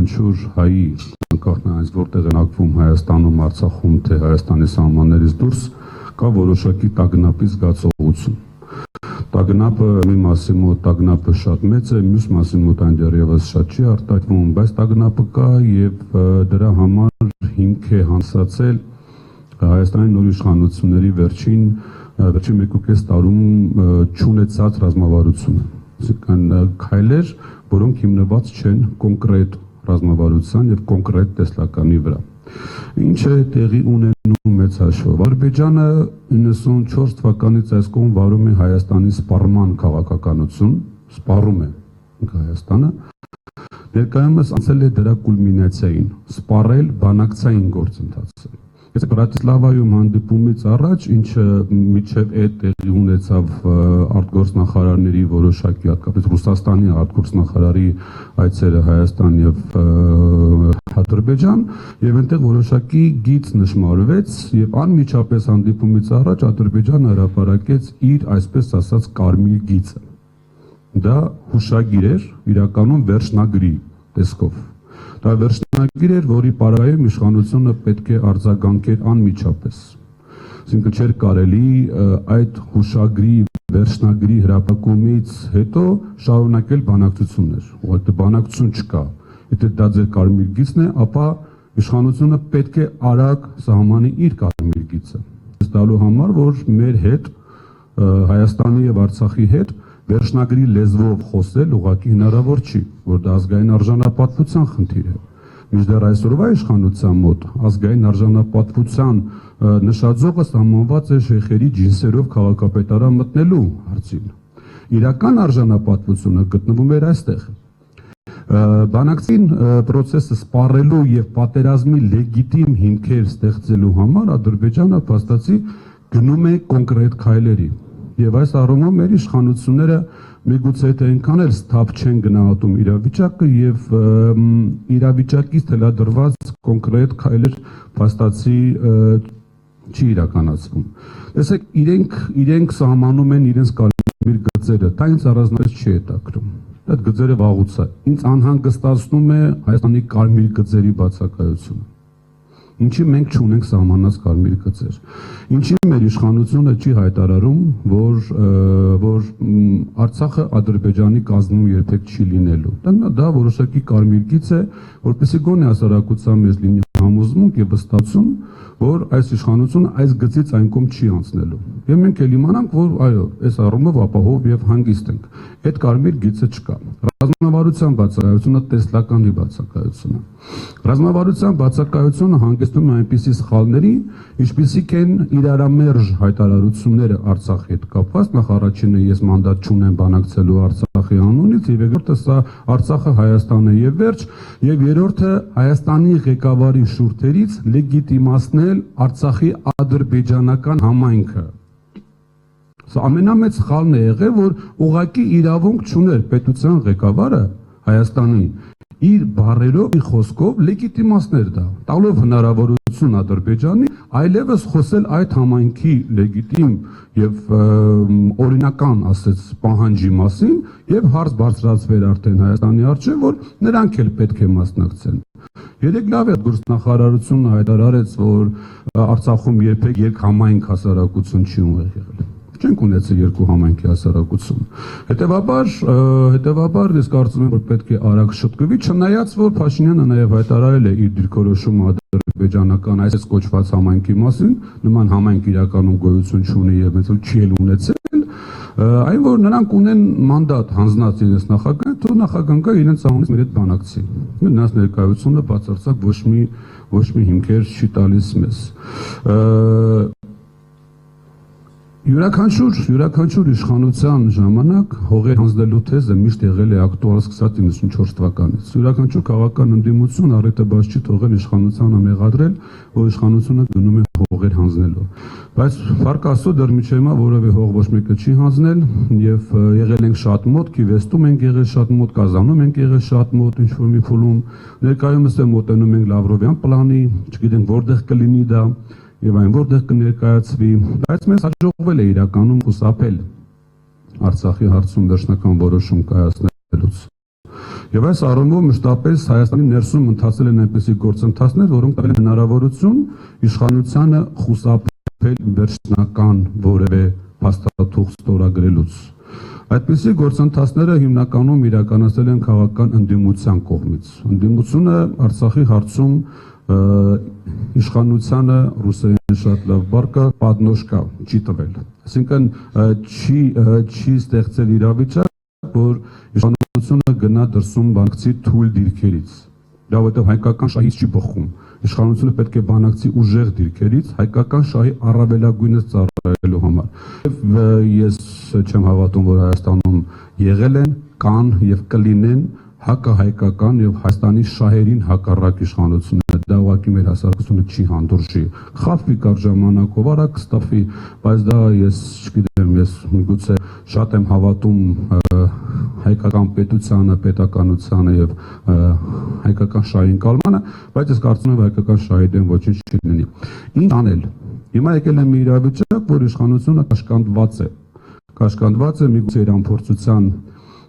յուրաքանչյուր հայի անկախ նրանից որտեղ են ակվում Հայաստանում, Արցախում, թե Հայաստանի սահմաններից դուրս կա որոշակի տագնապի զգացողություն։ Տագնապը մի մասի մոտ տագնապը շատ մեծ է, մյուս մասի մոտ այն դեռևս շատ չի արտահայտվում, բայց տագնապը կա եւ դրա համար հիմք է հանդիսացել Հայաստանի նոր իշխանությունների վերջին 1.5 տարում չունեցած ռազմավարությունը։ Այսինքն քայլեր, որոնք հիմնված չեն կոնկրետ ռազմավարության եւ կոնկրետ տեսլականի վրա։ Ինչ է տեղի ունենում մեծ հաշվով։ Ադրբեջանը 94 թվականից այս կողմ վարում է Հայաստանի սպառման քաղաքականություն, սպառում է Հայաստանը։ Ներկայումս անցել է դրա կուլմինացիային, սպառել բանակցային գործընթացը։ Այս Բրատիսլավայում հանդիպումից առաջ, ինչը միջև այդ տեղի ունեցավ արտգործնախարարների որոշակի, հատկապես Ռուսաստանի արտգործնախարարի այցերը Հայաստան եւ Ադրբեջան, եւ այնտեղ որոշակի գիծ նշмарվեց եւ անմիջապես հանդիպումից առաջ Ադրբեջանը հրապարակեց իր, այսպես ասած, կարմիր գիծը։ Դա հուշագիր էր, իրականում վերջնագրի տեսքով։ Դա վերջնագիր էր, որի պարագայում իշխանությունը պետք է արձագանքեր անմիջապես։ Այսինքն չէր կարելի այդ հուշագրի վերջնագրի հրապարակումից հետո շարունակել բանակցություններ։ Ուղղակի բանակցություն չկա։ Եթե դա ձեր կարմիր գիծն է, ապա իշխանությունը պետք է արագ սահմանի իր կարմիր գիծը։ Այս տալու համար, որ մեր հետ Հայաստանի եւ Արցախի հետ վերջնագրի լեզվով խոսել ուղղակի հնարավոր չի, որ դա ազգային արժանապատվության խնդիր է։ Մինչդեռ այսօրվա իշխանության մոտ ազգային արժանապատվության նշաձողը սահմանված է շեյխերի ջինսերով քաղաքապետարան մտնելու հարցին։ Իրական արժանապատվությունը գտնվում էր այստեղ։ Բանակցային process-ը սպառելու եւ պատերազմի լեգիտիմ հիմքեր ստեղծելու համար Ադրբեջանը փաստացի գնում է կոնկրետ քայլերի։ Եվ այս առումով մեր իշխանությունները միգուցե թե այնքան էլ սթափ չեն գնահատում իրավիճակը եւ իրավիճակից թելադրված կոնկրետ քայլեր փաստացի չի իրականացվում։ Տեսեք, իրենք սահմանում են իրենց կարմիր գծերը, դա ինձ առանձնապես չի հետաքրում։ Այդ գծերը վաղուց է։ Ինձ անհանգստացնում է Հայաստանի կարմիր գծերի բացակայությունը։ Ինչի մենք չունենք սահմանած կարմիր գծեր։ Ինչի մեր իշխանությունը չի հայտարարում, որ Արցախը Ադրբեջանի կազմում երբեք չի լինելու։ Դա որոշակի կարմիր գիծ է, որպեսզի գոնե հասարակության մեջ լինի համոզմունք եւ վստահություն, որ այս իշխանությունը այս գծից այն կողմ չի անցնելու։ Եվ մենք էլ իմանանք, որ այո, այս առումով ապահով եւ հանգիստ ենք։ Այդ կարմիր գիծը չկա։ Ռազմավարության բացակայությունը տեսլականի բացակայությունը։ Ռազմավարության բացակայությունը հանգեցնում է այնպիսի սխալների, ինչպիսիք են իրարամերժ հայտարարությունները Արցախի հետ կապված, նախ առաջինը ես մանդատ չունեմ բանակցելու Արցախի անունից, եւ երկրորդը սա Արցախը Հայաստան է եւ վերջ, եւ երրորդը Հայաստանի ղեկավարի շուրթերից լեգիտիմացնել Արցախի ադրբեջանական համայնքը։ Սա ամենամեծ սխալն է եղել, որ ուղղակի իրավունք չուներ պետության ղեկավարը Հայաստանի իր բառերով, իր խոսքով լեգիտիմացներ դա, տալով հնարավորություն Ադրբեջանի այլևս խոսել այդ համայնքի լեգիտիմ եւ օրինական, ասած, պահանջի մասին եւ հարց բարձրացվեր արդեն Հայաստանի առջեւ, որ նրանք էլ պետք է մասնակցեն։ Երեք լավ է գործնախարարությունը հայտարարեց, որ Արցախում երբեք երկհամայնք հասարակություն չի եղել։ Չենք ունեցել երկու համայնքի հասարակություն։ Հետևաբար ես կարծում եմ, որ պետք է արագ շտկվի, չնայած որ Փաշինյանը նաև հայտարարել է իր դիրքորոշումը ադրբեջանական այս կոչված համայնքի մասին, նման համայնք իրականում գոյություն չունի եւ մեծ չի էլ ունեցել, այն որ նրանք ունեն մանդատ հանձնած իրենց նախագահ, թող նախագահը իրենց անունից մեր հետ բանակցի։ Նրանց ներկայությունը բացարձակ ոչ մի հիմքեր չի տալիս մեզ։ Յուրաքանչյուր իշխանության ժամանակ հողեր հանձնելու թեզը միշտ եղել է ակտուալ սկսած 94 թվականից։ Յուրաքանչյուր քաղաքական ընդդիմություն առիթը բաց չի թողել իշխանությանը մեղադրել, որ իշխանությունը գնում է հողեր հանձնելու։ Բայց փառք Աստծո դեռ մինչև հիմա որևէ հող ոչ մեկը չի հանձնել եւ եղել ենք շատ մոտ, Քիվեստում ենք եղել շատ մոտ, Կազանում ենք եղել շատ մոտ, ինչ որ մի փուլում։ Ներկայումս էլ մոտենում ենք Լավրովյան պլանի, չգիտենք որտեղ կլինի դա եւ այն որտեղ կներկայացվի, բայց մեզ հաջողվել է իրականում խուսափել Արցախի հարցում վերջնական որոշում կայացնելուց։ Եվ այս առումով մշտապես Հայաստանի ներսում ընթացել են այնպիսի գործընթացներ, որոնք տվել են հնարավորություն իշխանությանը խուսափել վերջնական որևէ փաստաթուղթ ստորագրելուց։ Այդպիսի գործընթացները հիմնականում իրականացել են քաղաքական ընդդիմության կողմից։ Ընդդիմությունը Արցախի հարցում իշխանությանը ռուսերեն շատ լավ բառ կա պատնոշկա չի տվել։ Այսինքն չի ստեղծել իրավիճակ, որ իշխանությունը գնա դրսում բանակցի թույլ դիրքերից։ Դա որտեղ հայկական շահից չի բխում։ Իշխանությունը պետք է բանակցի ուժեղ դիրքերից հայկական շահի առավելագույնս ծառայելու համար։ Ես չեմ հավատում, որ Հայաստանում եղել են, կան եւ կլինեն հակահայկական եւ Հայաստանի շահերին հակառակ իշխանություններ։ Դա ուղղակի մեր հասարակությունը չի հանդուրժի։ Խափվի կար ժամանակով արագ կստափվի, բայց դա ես չգիտեմ, ես միգուցե շատ եմ հավատում հայկական պետությանը, պետականությանը եւ հայկական շահին կալմանը, բայց ես կարծում եմ հայկական շահի դեմ ոչինչ չի լինի։ Ինչ անել։ Հիմա եկել եմ մի իրավիճակ, որ իշխանությունը կաշկանդված է միգուցե իր ամփոփության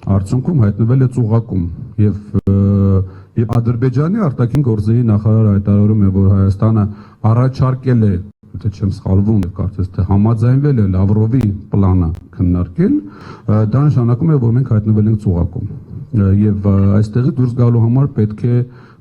արդյունքում հայտնվել է ծուղակում եւ Ադրբեջանի արտաքին գործերի նախարարը հայտարարում է, որ Հայաստանը առաջարկել է, եթե չեմ սխալվում, կարծես թե համաձայնվել է Լավրովի պլանը քննարկել, դա նշանակում է, որ մենք հայտնվել ենք ծուղակում եւ այստեղից դուրս գալու համար պետք է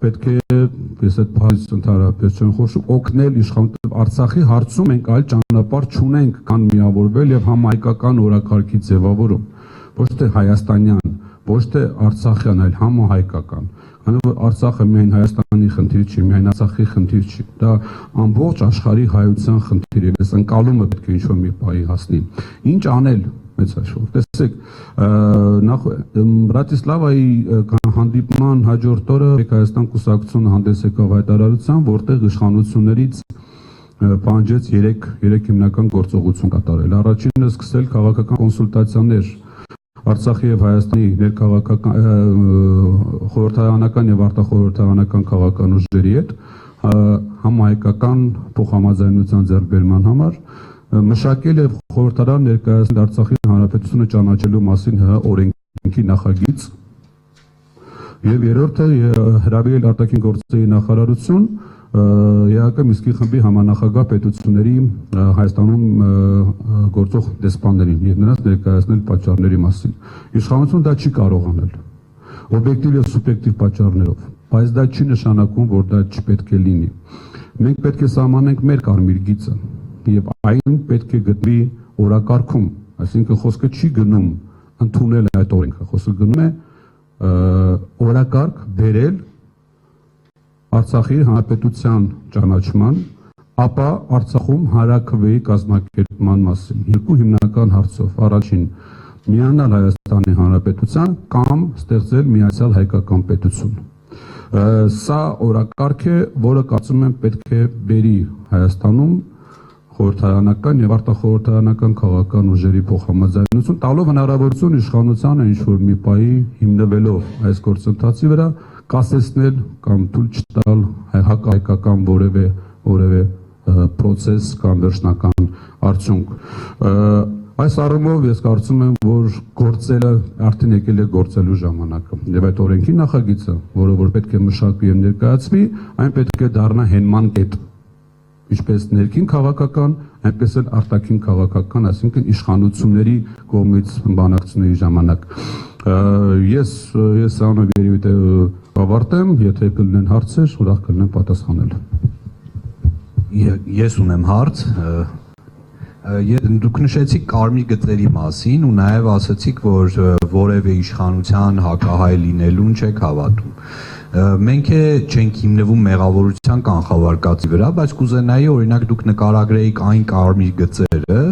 ես այդ բանից ընդհանրապես չեմ խոսում, օգնել իշխանության Արցախի հարցում մենք այլ ճանապարհ չունենք, քան միավորվել եւ համահայկական օրակարգի ձևավորում, ոչ թե հայաստանյան, ոչ թե արցախյան, այլ համահայկական։ Քանի որ Արցախը միայն Հայաստանի խնդիր չի, միայն Արցախի խնդիր չի, դա ամբողջ աշխարհի հայության խնդիր է, այս ընկալումը պետք է ինչ-որ մի պահի հասնի։ Ինչ անել մեծ հաշվով։ Տեսեք, Բրատիսլավայի հանդիպման հաջորդ օրը Հայաստան կուսակցությունը հանդես եկավ հայտարարությամբ, որտեղ իշխանություններից պահանջեց 3 հիմնական գործողություն կատարել։ Առաջինը սկսել քաղաքական կոնսուլտացիաներ Արցախի եւ Հայաստանի խորհրդարանական եւ արտախորհրդարանական քաղաքական ուժերի հետ համահայկական փոխհամաձայնության ձեռքբերման համար մշակել եւ խորհրդարան ներկայացնել Արցախի հանրապետությունը ճանաչելու մասին ՀՀ օրենքի նախագիծ եւ երրորդը հրավիրել արտաքին գործերի նախարարություն ԵԱԿ Միսկի խմբի համանախագահ պետությունների Հայաստանում գործող դեսպաններին եւ նրանց ներկայացնել պատճառների մասին։ Իշխանությունը դա չի կարող անել օբյեկտիվ եւ սուբյեկտիվ պատճառներով, բայց դա չի նշանակում, որ դա չպետք է լինի։ Մենք պետք է սահմանենք մեր կարմիր գիծը եւ այն պետք է գտնվի օրակարգում, այսինքն խոսքը չի գնում ընդունել այդ օրենքը, խոսքը գնում է օրակարգ բերել Արցախի հանրապետության ճանաչման, ապա Արցախում հանրաքվեի կազմակերպման մասին։ Երկու հիմնական հարցով։ Առաջին՝ միանալ Հայաստանի հանրապետության կամ ստեղծել միացյալ հայկական պետություն։ Սա օրակարգ է, որը կարծում եմ պետք է բերի Հայաստանում խորհրդարանական եւ արտախորհրդարանական քաղաքական ուժերի փոխհամաձայնություն, տալով հնարավորություն իշխանությանը ինչ-որ մի պահի հիմնվելով այս գործընթացի վրա կասեցնել կամ թույլ չտալ հակահայկական որևէ պրոցես կամ վերջնական արդյունք։ Այս առումով ես կարծում եմ, որ գործելը արդեն եկել է գործելու ժամանակը եւ այդ օրենքի նախագիծը, որը որ պետք է մշակվի եւ ներկայացվի, այն պետք է դառնա հենման կետ, ինչպես ներքին քաղաքական, այնպես էլ արտաքին քաղաքական, այսինքն իշխանությունների կողմից բանակցությունների ժամանակ։ Ես անով երևի թե ավարտեմ, եթե կլինեն հարցեր, ուրախ կլինեմ պատասխանել։ Ես ունեմ հարց, դուք նշեցիք կարմիր գծերի մասին ու նաև ասացիք, որ որևէ իշխանության հակահայ լինելուն չեք հավատում։ Մենք չենք հիմնվում մեղավորության կանխավարկածի վրա, բայց կուզենայի օրինակ դուք նկարագրեիք այն կարմիր գծերը,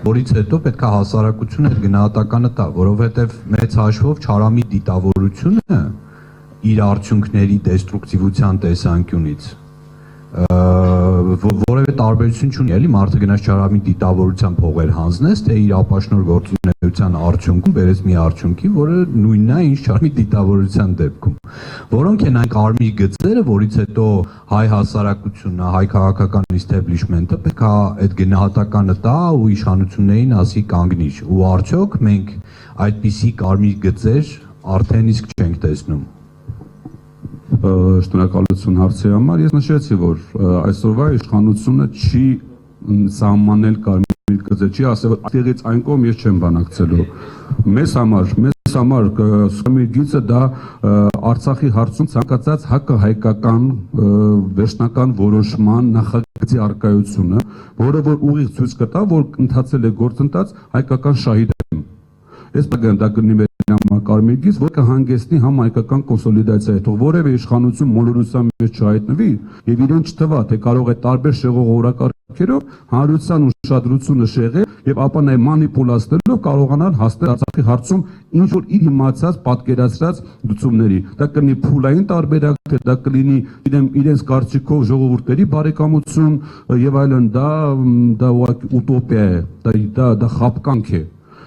որից հետո պետք է հասարակությունը այդ գնահատականը տա, որովհետև մեծ հաշվով Չարամի դիտավորությունը իր արդյունքների դեստրուկտիվության տեսանկյունից որևէ տարբերություն չունի, էլի մարդը գնաց Չարամի դիտավորության փողեր հանձնեց, թե իր ապաշնոր գործունեության արդյունքում բերեց մի արդյունքի, որը նույնն է, ինչ Չարամի դիտավորության դեպքում։ Որոնք են այն կարմիր գծերը, որից հետո հայ հասարակությունը, հայ քաղաքական իստեբլիշմենթը պետք է այդ գնահատականը տա ու իշխանություններին ասի կանգնիր։ Ու արդյոք մենք այդպիսի կարմիր գծեր արդեն իսկ չենք տեսնում։ Շնորհակալություն հարցի համար։ Ես նշեցի, որ այսօրվա իշխանությունը չի սահմանել կարմիր գծը, չի ասել, որ այդտեղից այն կողմ ես չեմ բանակցելու։ Մեզ համար կարմիր գիծը դա Արցախի հարցում ցանկացած հակահայկական վերջնական որոշման նախագծի արկայությունը, որը որ ուղիղ ցույց կտա, որ ընթացել է գործընթաց հայկական շահի դեմ։ Այս բանը կլինի մեր համար կարմիր գիծ, որ կհանգեցնի համահայկական կոնսոլիդացիայի, թող որևէ իշխանություն մոլորության մեջ չհայտնվի եւ իրեն չթվա, թե կարող է տարբեր շեղողորակարգերով հանրության ուշադրությունը շեղել եւ ապա նաեւ մանիպուլացնելով կարողանալ հասնել Արցախի հարցում ինչ որ իր իմացած պատկերացրած լուծումների։ Դա կլինի փուլային տարբերակ, թե դա կլինի իրենց կարծիքով ժողովուրդների բարեկամություն եւ այլն, դա ուտոպիա է, դա խապկանք է,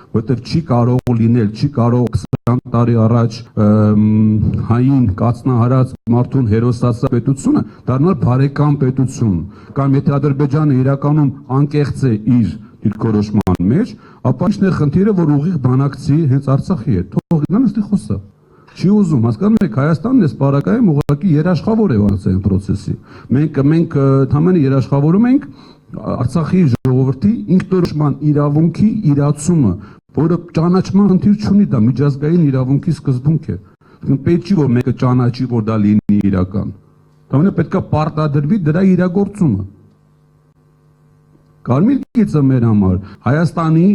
որտեղ չի կարող լինել, չի կարող 20 տարի առաջ հային կացնահարած մարդուն հերոսացած պետությունը դառնալ բարեկամ պետություն, կամ եթե Ադրբեջանը իրականում անկեղծ է իր դիրքորոշման մեջ, ապա ինչն է խնդիրը, որ ուղիղ բանակցի հենց Արցախի հետ, թող նա նստի խոսա։ Չի ուզում, հասկանում եք, Հայաստանն էս պարագայում ուղղակի երաշխավոր է վարչային process-ի։ Մենք ընդհանրապես երաշխավորում ենք Արցախի ժողովրդի ինքնորոշման իրավունքի իրացումը, որը ճանաչման խնդիր չունի, դա միջազգային իրավունքի սկզբունք է։ Պետք չի որ մեկը ճանաչի, որ դա լինի իրական։ Դա պետք է պարտադրվի դրա իրագործումը։ Կարմիր գիծը մեր համար Հայաստանի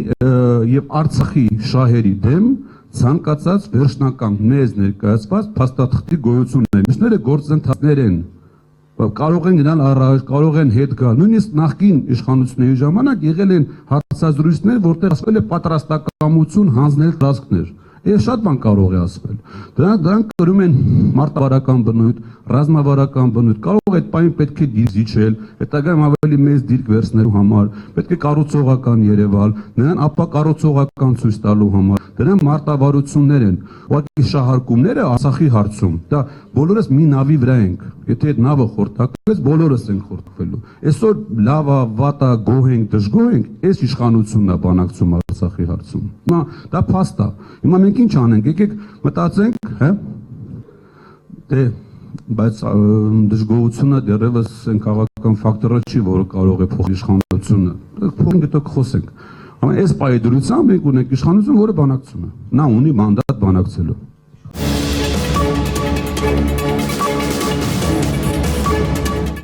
եւ Արցախի շահերի դեմ ցանկացած վերջնական մեզ ներկայացված փաստաթղթի գոյությունն է։ Մյուսները գործընթացներ են։ Կարող են գնալ առաջ, կարող են հետ գալ։ Նույնիսկ նախկին իշխանությունների ժամանակ եղել են հարցազրույցներ, որտեղ ասվել է պատրաստակամություն հանձնել տարածքներ։ Ես շատ բան կարող է ասվել։ Դրանք կրում են մարտավարական բնույթ, ռազմավարական բնույթ, կարող է այդ պայն պետք է դիզիչել, հետագայում ավելի մեծ դիրք վերցնելու համար, պետք է կառուցողական Երևալ, նրան ապա կառուցողական ցույց տալու համար, դրանք մարտավարություններ են, ուղղակի շահարկումները Արցախի հարցում, դա բոլորս մի նավի վրա ենք, եթե այդ նավը խորտակվեց, բոլորս ենք խորտակվելու։ Այսօր լավա, վատա, գոհ ենք, դժգոհ ենք, այս իշխանությունն է բանակցում Արցախի հարցում։ Հիմա դա փաստ է։ Հիմա մենք ինչ անենք, եկեք մտածենք, հա։ Դե բայց դժգոհությունը դեռևս այն քաղաքական ֆակտորը չի, որը կարող է փոխել իշխանությունը։ Փոխենք դուք խոսենք։ Այս պայդրությամբ մենք ունենք իշխանություն, որը բանակցում է։ Նա ունի մանդատ բանակցելու։